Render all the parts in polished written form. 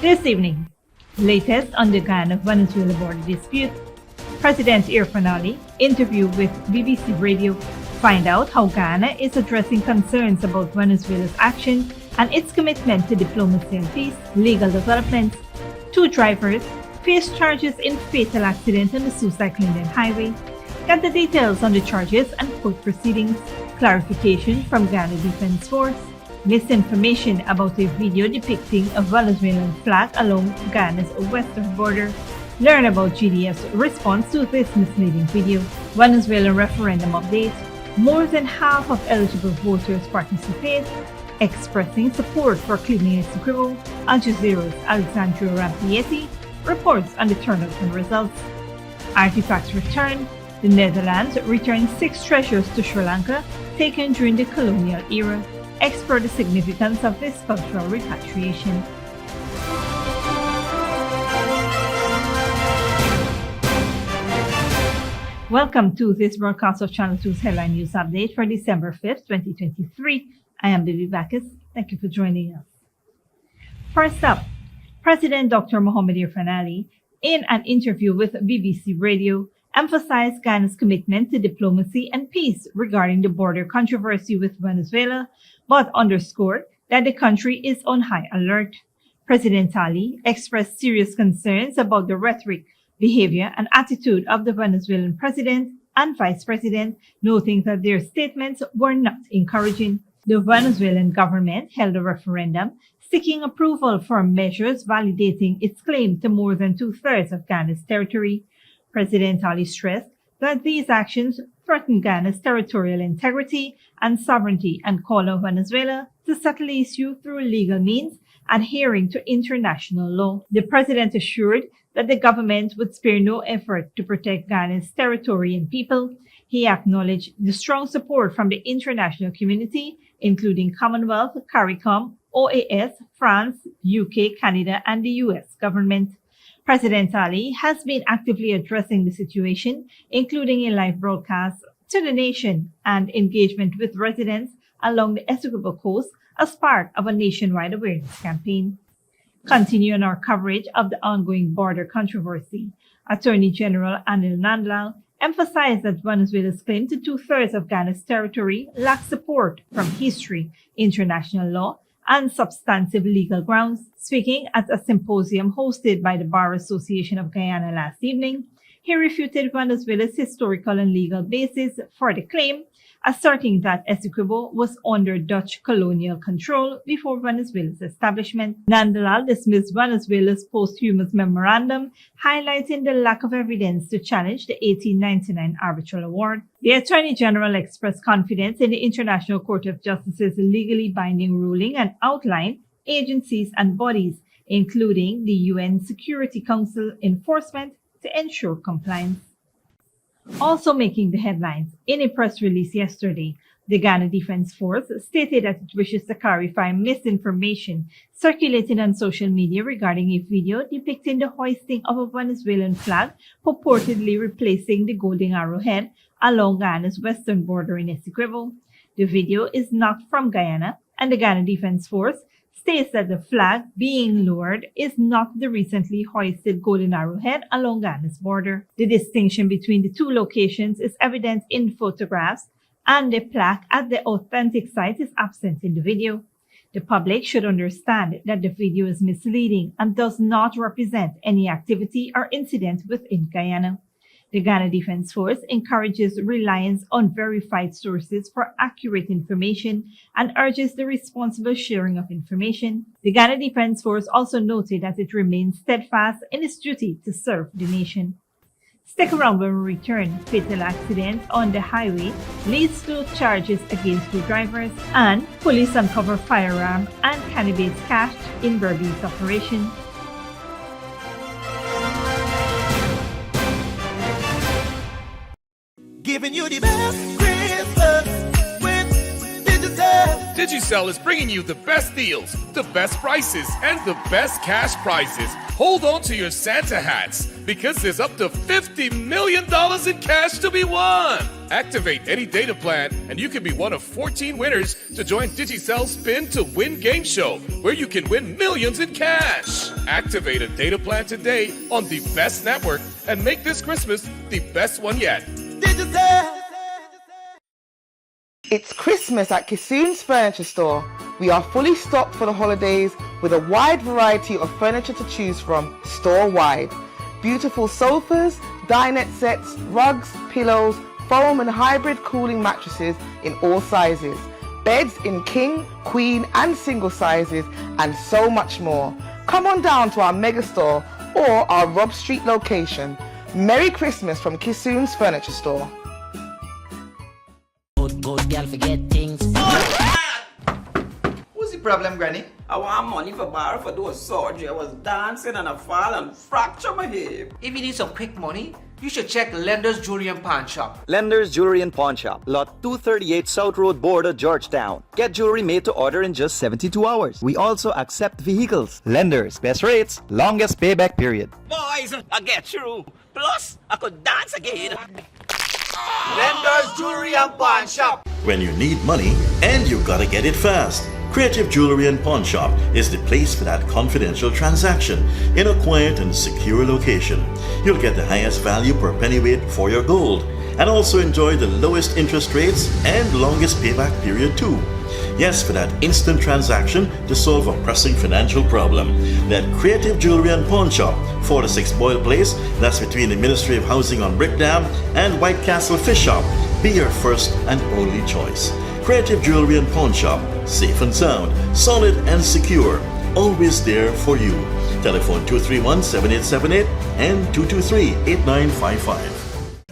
This evening, latest on the Guyana-Venezuela border dispute, President Irfan Ali interview with BBC Radio. Find out how Guyana is addressing concerns about Venezuela's action and its commitment to diplomacy and peace. Legal developments. 2 drivers face charges in fatal accident on the Suicide Colonial Highway. Get the details on the charges and court proceedings. Clarification from Ghana Defense Force. Misinformation about a video depicting a Venezuelan flag along Ghana's western border. Learn about GDF's response to this misleading video. Venezuelan referendum update. More than half of eligible voters participate, expressing support for cleaning Essequibo. Al Jazeera's Alexandra Rampieti reports on the turnout and results. Artifacts returned. The Netherlands returned 6 treasures to Sri Lanka taken during the colonial era. Explore the significance of this cultural repatriation. Welcome to this broadcast of Channel 2's Headline News Update for December 5th, 2023. I am Bibi Bacchus. Thank you for joining us. First up, President Dr. Mohamed Irfan Ali, in an interview with BBC Radio, emphasized Ghana's commitment to diplomacy and peace regarding the border controversy with Venezuela, but underscored that the country is on high alert. President Ali expressed serious concerns about the rhetoric, behavior, and attitude of the Venezuelan president and vice president, noting that their statements were not encouraging. The Venezuelan government held a referendum seeking approval for measures validating its claim to more than 2/3 of Ghana's territory. President Ali stressed that these actions threaten Ghana's territorial integrity and sovereignty and called on Venezuela to settle the issue through legal means, adhering to international law. The president assured that the government would spare no effort to protect Ghana's territory and people. He acknowledged the strong support from the international community, including Commonwealth, CARICOM, OAS, France, UK, Canada, and the US government. President Ali has been actively addressing the situation, including a live broadcast to the nation and engagement with residents along the Essequibo coast as part of a nationwide awareness campaign. Continuing our coverage of the ongoing border controversy, Attorney General Anil Nandlal emphasized that Venezuela's claim to 2/3 of Ghana's territory lacks support from history, international law, and substantive legal grounds. Speaking at a symposium hosted by the Bar Association of Guyana last evening, he refuted Venezuela's historical and legal basis for the claim, asserting that Essequibo was under Dutch colonial control before Venezuela's establishment. Nandlal dismissed Venezuela's posthumous memorandum, highlighting the lack of evidence to challenge the 1899 arbitral award. The Attorney General expressed confidence in the International Court of Justice's legally binding ruling and outlined agencies and bodies, including the UN Security Council enforcement, to ensure compliance. Also making the headlines, in a press release yesterday, the Ghana Defense Force stated that it wishes to clarify misinformation circulating on social media regarding a video depicting the hoisting of a Venezuelan flag purportedly replacing the golden arrowhead along Ghana's western border in Essequibo. The video is not from Guyana, and the Ghana Defense Force states that the flag being lowered is not the recently hoisted golden arrowhead along Ghana's border. The distinction between the 2 locations is evident in photographs, and the plaque at the authentic site is absent in the video. The public should understand that the video is misleading and does not represent any activity or incident within Guyana. The Ghana Defense Force encourages reliance on verified sources for accurate information and urges the responsible sharing of information. The Ghana Defense Force also noted that it remains steadfast in its duty to serve the nation. Stick around when we return. Fatal accident on the highway leads to charges against 2 drivers, and police uncover firearm and cannabis cache in Berbice operation. Giving you the best Christmas with Digicel. Digicel is bringing you the best deals, the best prices, and the best cash prizes. Hold on to your Santa hats because there's up to $50 million in cash to be won. Activate any data plan, and you can be one of 14 winners to join Digicell's Spin to Win game show, where you can win millions in cash. Activate a data plan today on the best network and make this Christmas the best one yet. Digicel. It's Christmas at Kissoon's Furniture Store. We are fully stocked for the holidays with a wide variety of furniture to choose from store-wide. Beautiful sofas, dinette sets, rugs, pillows, foam and hybrid cooling mattresses in all sizes, beds in king, queen and single sizes, and so much more. Come on down to our mega store or our Rob Street location. Merry Christmas from Kissoon's Furniture Store. Good girl forget things. What's the problem, Granny? I want money for borrow for those surgery. I was dancing and I fall and fracture my hip. If you need some quick money, you should check Lender's Jewelry and Pawn Shop. Lender's Jewelry and Pawn Shop, Lot 238 South Road Border, Georgetown. Get jewelry made to order in just 72 hours. We also accept vehicles. Lender's, best rates, longest payback period. Boys, I get through. Plus, I could dance again. Lender's Jewelry and Pawn Shop. When you need money and you gotta get it fast, Creative Jewelry and Pawn Shop is the place for that confidential transaction in a quiet and secure location. You'll get the highest value per pennyweight for your gold and also enjoy the lowest interest rates and longest payback period too. Yes, for that instant transaction to solve a pressing financial problem. That Creative Jewelry and Pawn Shop, 46 Boyle Place, that's between the Ministry of Housing on Brickdam and White Castle Fish Shop, be your first and only choice. Creative Jewelry and Pawn Shop, safe and sound, solid and secure, always there for you. Telephone 231-7878 and 223-8955.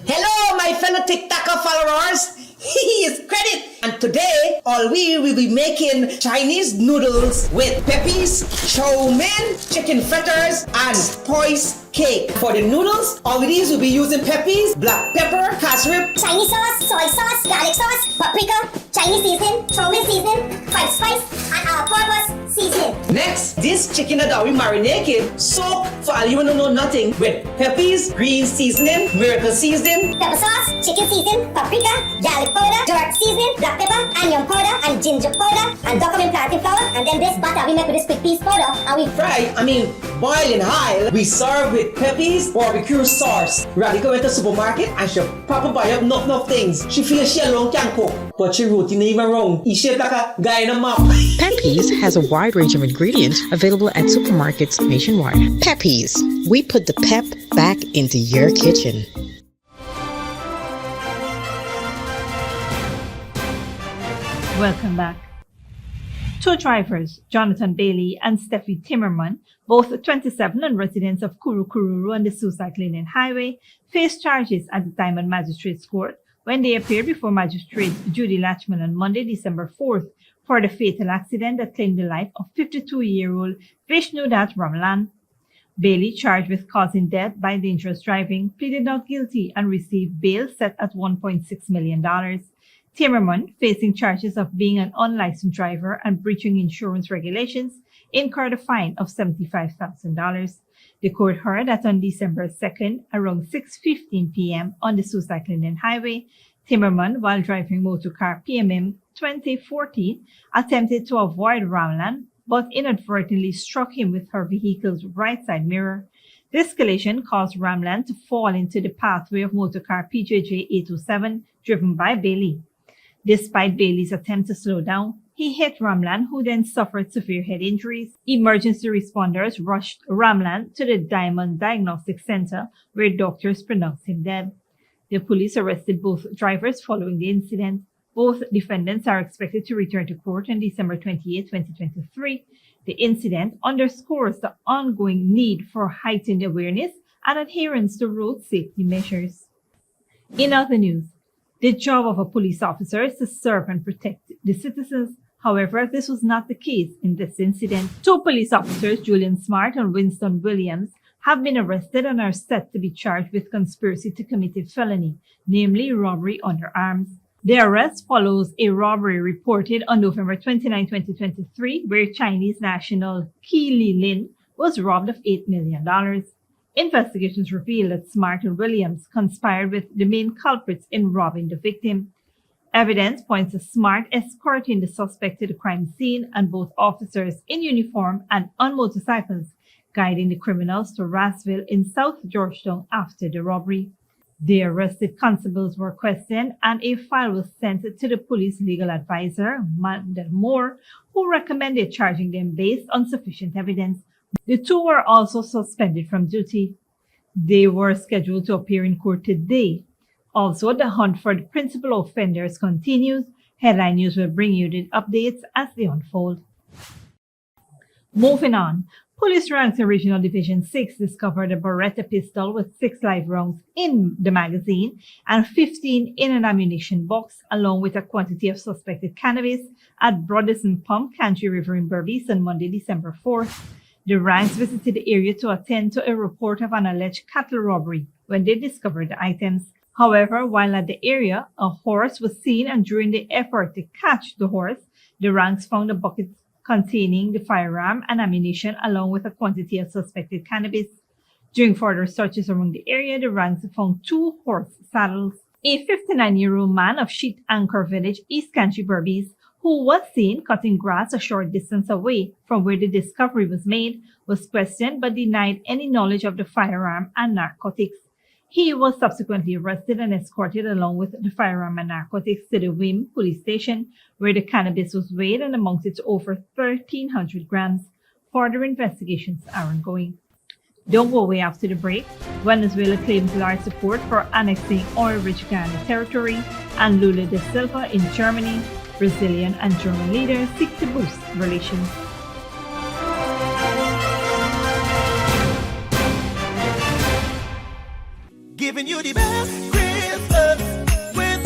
Hello, my fellow TikToker followers. It's Credit, and today all we will be making Chinese noodles with peppies, chow mein, chicken fritters, and spice cake. For the noodles, all these will be using peppies, black pepper, cashew, Chinese sauce, soy sauce, garlic sauce, paprika, Chinese seasoning, chow mein seasoning, white spice, and all-purpose seasoning. Next, this chicken that we marinated, soak for all you wanna know nothing with peppies, green seasoning, miracle seasoning, Pepper sauce, chicken seasoning, paprika, garlic powder, dark seasoning, black pepper, onion powder, and ginger powder, and document plantain flour, and then this butter we make with this quick piece powder, and we boil in high. We serve with peppies, barbecue sauce. Radhika went to the supermarket and she papa buy up enough things. She feels she alone can cook, but she routine even wrong. She shaped like a guy in a map. Peppies has a wide range of ingredients available at supermarkets nationwide. Peppies, we put the pep back into your kitchen. Welcome back. Two drivers, Jonathan Bailey and Steffi Timmerman, both 27 and residents of Kururu on the Suicide Lane Highway, faced charges at the Diamond Magistrates Court when they appeared before Magistrate Judy Latchman on Monday, December 4th, for the fatal accident that claimed the life of 52-year-old Vishnudat Ramalan. Bailey, charged with causing death by dangerous driving, pleaded not guilty and received bail set at $1.6 million. Timmerman, facing charges of being an unlicensed driver and breaching insurance regulations, incurred a fine of $75,000. The court heard that on December 2nd, around 6:15 p.m. on the Suicide Lane Highway, Timmerman, while driving motorcar PMM 2014, attempted to avoid Ramalan, but inadvertently struck him with her vehicle's right side mirror. This collision caused Ramalan to fall into the pathway of motorcar PJJ 807, driven by Bailey. Despite Bailey's attempt to slow down, he hit Ramalan, who then suffered severe head injuries. Emergency responders rushed Ramalan to the Diamond Diagnostic Center, where doctors pronounced him dead. The police arrested both drivers following the incident. Both defendants are expected to return to court on December 28, 2023. The incident underscores the ongoing need for heightened awareness and adherence to road safety measures. In other news, the job of a police officer is to serve and protect the citizens. However, this was not the case in this incident. Two police officers, Julian Smart and Winston Williams, have been arrested and are set to be charged with conspiracy to commit a felony, namely robbery under arms. The arrest follows a robbery reported on November 29, 2023, where Chinese national Qi Li Lin was robbed of $8 million. Investigations reveal that Smart and Williams conspired with the main culprits in robbing the victim. Evidence points to Smart escorting the suspect to the crime scene and both officers in uniform and on motorcycles guiding the criminals to Rassville in South Georgetown after the robbery. The arrested constables were questioned and a file was sent to the police legal advisor, Mandel Moore, who recommended charging them based on sufficient evidence. The two were also suspended from duty. They were scheduled to appear in court today. Also, the hunt for the principal offenders continues. Headline News will bring you the updates as they unfold. Moving on, police ranks in Regional Division 6 discovered a Beretta pistol with 6 live rounds in the magazine and 15 in an ammunition box, along with a quantity of suspected cannabis at Broderson Pump, Country River in Berbice on Monday, December 4th. The ranks visited the area to attend to a report of an alleged cattle robbery when they discovered the items. However, while at the area, a horse was seen, and during the effort to catch the horse, the ranks found a bucket containing the firearm and ammunition along with a quantity of suspected cannabis. During further searches around the area, the ranks found 2 horse saddles. A 59-year-old man of Sheet Anchor Village, East Country, Berbice, who was seen cutting grass a short distance away from where the discovery was made, was questioned but denied any knowledge of the firearm and narcotics. He was subsequently arrested and escorted along with the firearm and narcotics to the Wim police station, where the cannabis was weighed and amounted to over 1,300 grams. Further investigations are ongoing. Don't go away after the break. Venezuela claims large support for annexing oil-rich Guyana territory, and Lula da Silva in Germany. Brazilian and German leaders seek to boost relations. Giving you the best Christmas with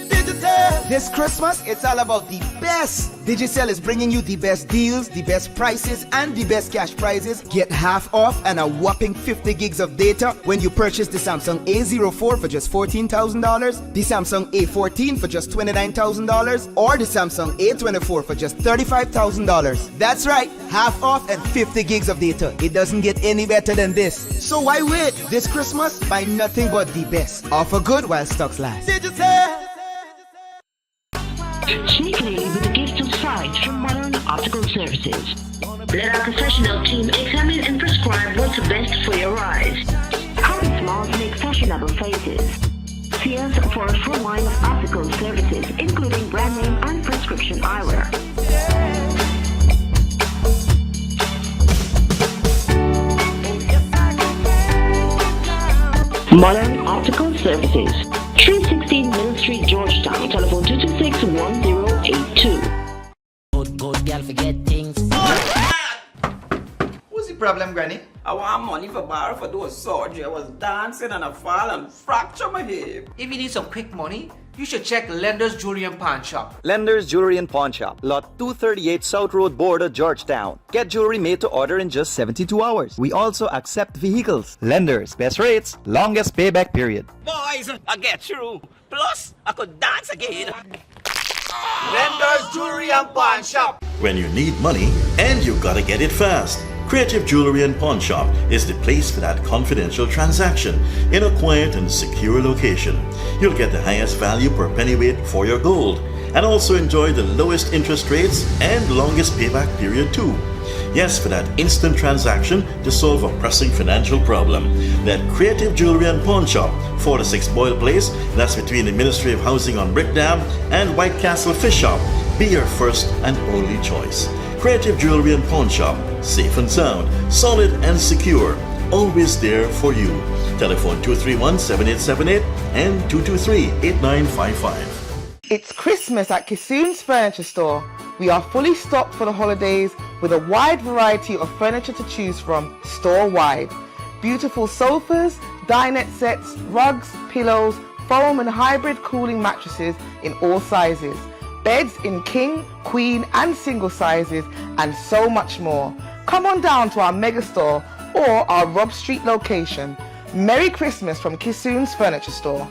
Digital. This Christmas, it's all about the best. Digicel is bringing you the best deals, the best prices, and the best cash prizes. Get half off and a whopping 50 gigs of data when you purchase the Samsung A04 for just $14,000, the Samsung A14 for just $29,000, or the Samsung A24 for just $35,000. That's right, half off and 50 gigs of data. It doesn't get any better than this. So why wait? This Christmas, buy nothing but the best. Offer good while stocks last. Digital. Sneakily with a gift of sight from Modern Optical Services. Let our professional team examine and prescribe what's best for your eyes. Current smiles make fashionable faces. See us for a full line of optical services, including brand name and prescription eyewear. Modern Optical Services, 316 Middle Street, Georgetown. Telephone 226-1082. Good girl forget things. What's the problem, Granny? I want money for borrow for those surgery. I was dancing and I fall and fracture my hip. If you need some quick money, you should check Lender's Jewelry and Pawn Shop. Lender's Jewelry and Pawn Shop, Lot 238 South Road Border, Georgetown. Get jewelry made to order in just 72 hours. We also accept vehicles. Lender's, best rates, longest payback period. Boys, I get through. Plus, I could dance again. Lender's Jewelry and Pawn Shop. When you need money and you gotta get it fast, Creative Jewelry and Pawn Shop is the place for that confidential transaction in a quiet and secure location. You'll get the highest value per pennyweight for your gold and also enjoy the lowest interest rates and longest payback period too. Yes, for that instant transaction to solve a pressing financial problem. That Creative Jewelry and Pawn Shop, 46 Boyle Place, that's between the Ministry of Housing on Brick Dam and White Castle Fish Shop. Be your first and only choice. Creative Jewelry and Pawn Shop, safe and sound, solid and secure, always there for you. Telephone 231-7878 and 223-8955. It's Christmas at Kissoon's Furniture Store. We are fully stocked for the holidays with a wide variety of furniture to choose from store-wide. Beautiful sofas, dinette sets, rugs, pillows, foam and hybrid cooling mattresses in all sizes. Beds in king, queen and single sizes and so much more. Come on down to our mega store or our Rob Street location. Merry Christmas from Kissoon's Furniture Store.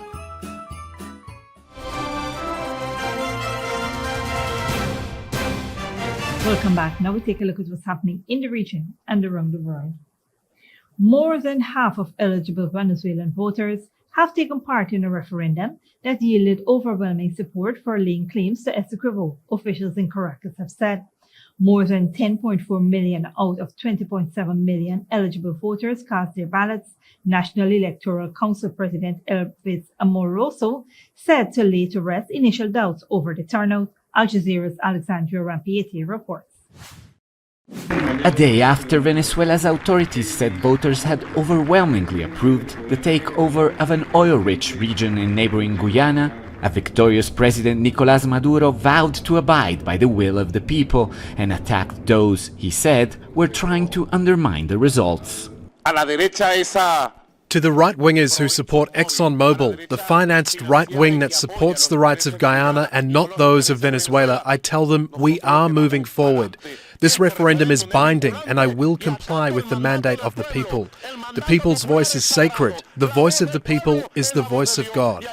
Welcome back. Now we take a look at what's happening in the region and around the world. More than half of eligible Venezuelan voters have taken part in a referendum that yielded overwhelming support for laying claims to Essequibo, officials in Caracas have said. More than 10.4 million out of 20.7 million eligible voters cast their ballots, National Electoral Council President Elvis Amoroso said to lay to rest initial doubts over the turnout. Al Jazeera's Alexandria Rampieti reports. A day after Venezuela's authorities said voters had overwhelmingly approved the takeover of an oil-rich region in neighboring Guyana, a victorious President Nicolás Maduro vowed to abide by the will of the people and attacked those, he said, were trying to undermine the results. To the right-wingers who support ExxonMobil, the financed right wing that supports the rights of Guyana and not those of Venezuela, I tell them we are moving forward. This referendum is binding and I will comply with the mandate of the people. The people's voice is sacred. The voice of the people is the voice of God.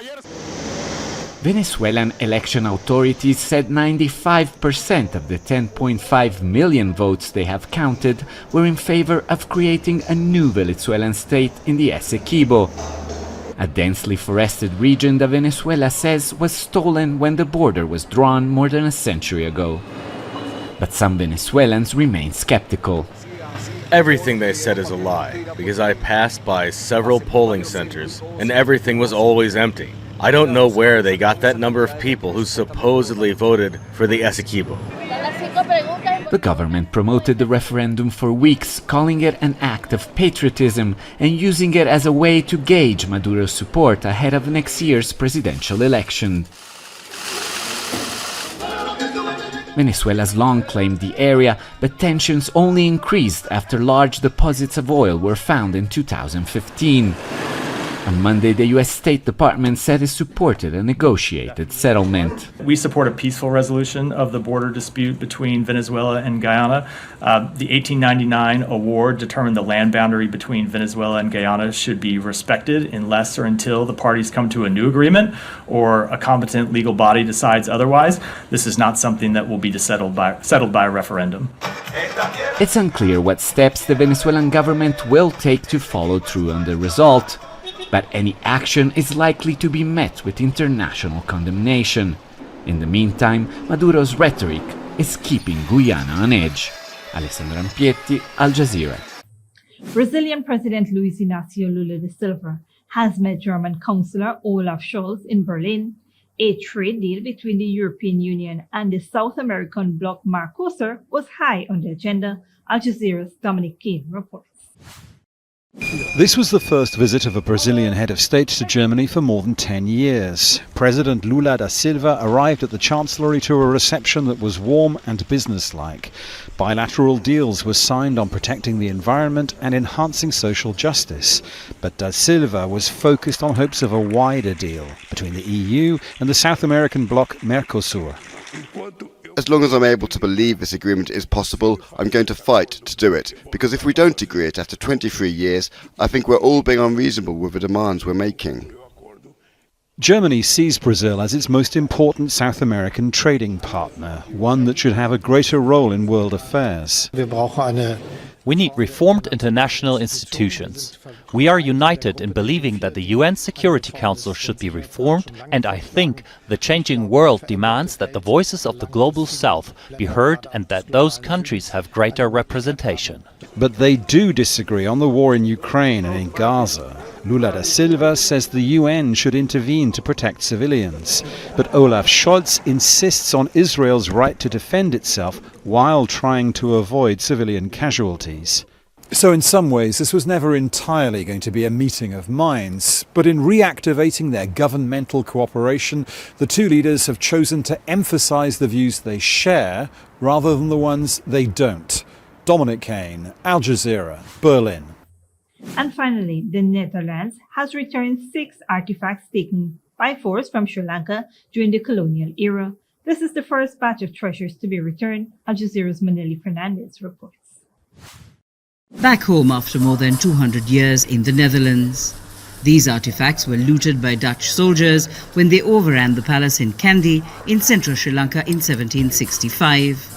Venezuelan election authorities said 95% of the 10.5 million votes they have counted were in favor of creating a new Venezuelan state in the Essequibo, a densely forested region that Venezuela says was stolen when the border was drawn more than a century ago. But some Venezuelans remain skeptical. Everything they said is a lie, because I passed by several polling centers and everything was always empty. I don't know where they got that number of people who supposedly voted for the Essequibo. The government promoted the referendum for weeks, calling it an act of patriotism and using it as a way to gauge Maduro's support ahead of next year's presidential election. Venezuela's long claimed the area, but tensions only increased after large deposits of oil were found in 2015. On Monday, the U.S. State Department said it supported a negotiated settlement. We support a peaceful resolution of the border dispute between Venezuela and Guyana. The 1899 award determined the land boundary between Venezuela and Guyana should be respected unless or until the parties come to a new agreement or a competent legal body decides otherwise. This is not something that will be settled by a referendum. It's unclear what steps the Venezuelan government will take to follow through on the result. But any action is likely to be met with international condemnation. In the meantime, Maduro's rhetoric is keeping Guyana on edge. Alessandro Ampietti, Al Jazeera. Brazilian President Luiz Inácio Lula da Silva has met German Chancellor Olaf Scholz in Berlin. A trade deal between the European Union and the South American bloc Mercosur was high on the agenda. Al Jazeera's Dominic Kane reports. This was the first visit of a Brazilian head of state to Germany for more than 10 years. President Lula da Silva arrived at the Chancellery to a reception that was warm and businesslike. Bilateral deals were signed on protecting the environment and enhancing social justice. But da Silva was focused on hopes of a wider deal between the EU and the South American bloc Mercosur. As long as I'm able to believe this agreement is possible, I'm going to fight to do it. Because if we don't agree it after 23 years, I think we're all being unreasonable with the demands we're making. Germany sees Brazil as its most important South American trading partner, one that should have a greater role in world affairs. We need reformed international institutions. We are united in believing that the UN Security Council should be reformed, and I think the changing world demands that the voices of the global South be heard and that those countries have greater representation. But they do disagree on the war in Ukraine and in Gaza. Lula da Silva says the UN should intervene to protect civilians. But Olaf Scholz insists on Israel's right to defend itself while trying to avoid civilian casualties. So in some ways this was never entirely going to be a meeting of minds, but in reactivating their governmental cooperation, the two leaders have chosen to emphasize the views they share rather than the ones they don't. Dominic Kane, Al Jazeera, Berlin. And finally, the Netherlands has returned 6 artifacts taken by force from Sri Lanka during the colonial era. This is the first batch of treasures to be returned. Al Jazeera's Manili Fernandez reports. Back home after more than 200 years in the Netherlands. These artifacts were looted by Dutch soldiers when they overran the palace in Kandy in central Sri Lanka in 1765.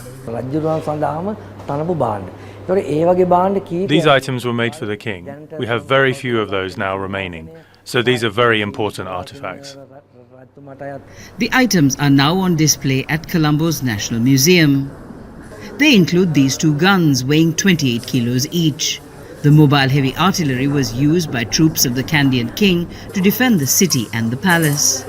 These items were made for the king. We have very few of those now remaining, so these are very important artifacts. The items are now on display at Colombo's National Museum. They include these two guns weighing 28 kilos each. The mobile heavy artillery was used by troops of the Kandyan king to defend the city and the palace.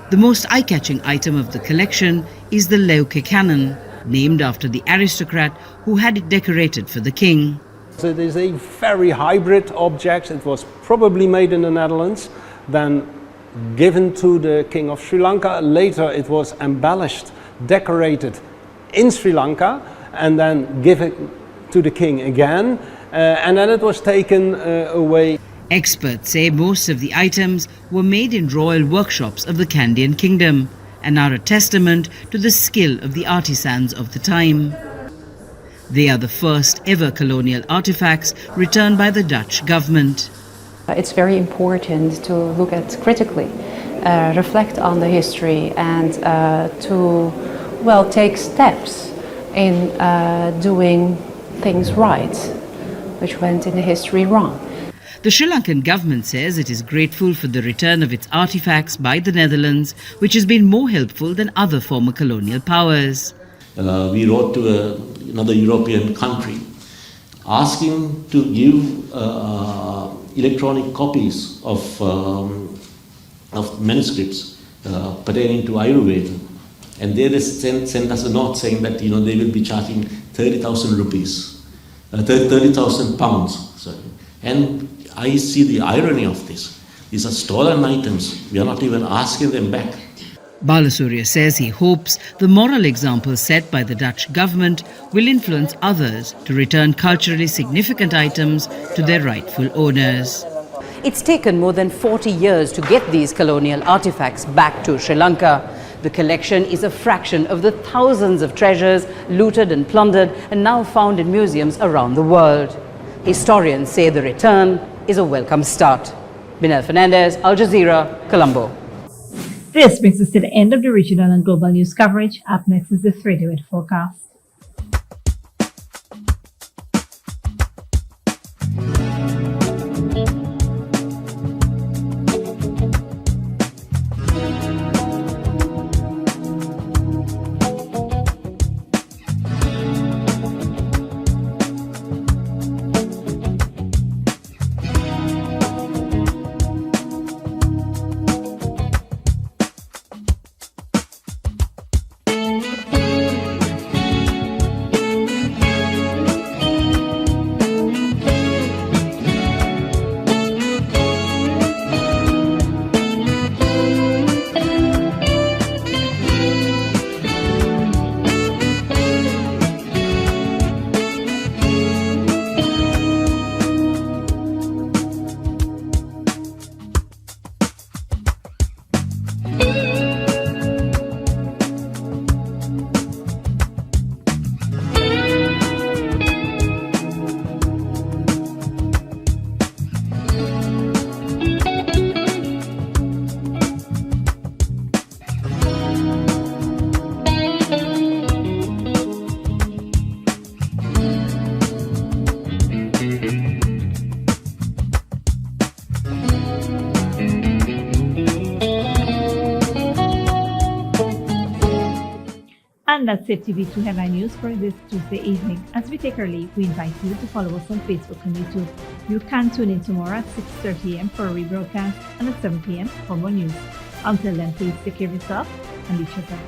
The most eye-catching item of the collection is the Leuke cannon, named after the aristocrat who had it decorated for the king. So it is a very hybrid object. It was probably made in the Netherlands, then given to the King of Sri Lanka. Later it was embellished, decorated in Sri Lanka, and then given to the king again, and then it was taken away. Experts say most of the items were made in royal workshops of the Kandyan kingdom and are a testament to the skill of the artisans of the time. They are the first ever colonial artifacts returned by the Dutch government. It's very important to look at critically, reflect on the history, and to, well, take steps in doing things right, which went in the history wrong. The Sri Lankan government says it is grateful for the return of its artifacts by the Netherlands, which has been more helpful than other former colonial powers. We wrote to another European country asking to give electronic copies of manuscripts pertaining to Ayurveda, and they just sent us a note saying that they will be charging 30,000 rupees, 30,000 pounds. Sorry. And I see the irony of this. These are stolen items. We are not even asking them back. Balasurya says he hopes the moral example set by the Dutch government will influence others to return culturally significant items to their rightful owners. It's taken more than 40 years to get these colonial artifacts back to Sri Lanka. The collection is a fraction of the thousands of treasures looted and plundered and now found in museums around the world. Historians say the return is a welcome start. Binel Fernandez, Al Jazeera, Colombo. This brings us to the end of the regional and global news coverage. Up next is the 3-day forecast. And that's it, TV2 Headline News for this Tuesday evening. As we take our leave, we invite you to follow us on Facebook and YouTube. You can tune in tomorrow at 6:30 a.m. for a rebroadcast and at 7 p.m. for more news. Until then, please take care of yourself and each other.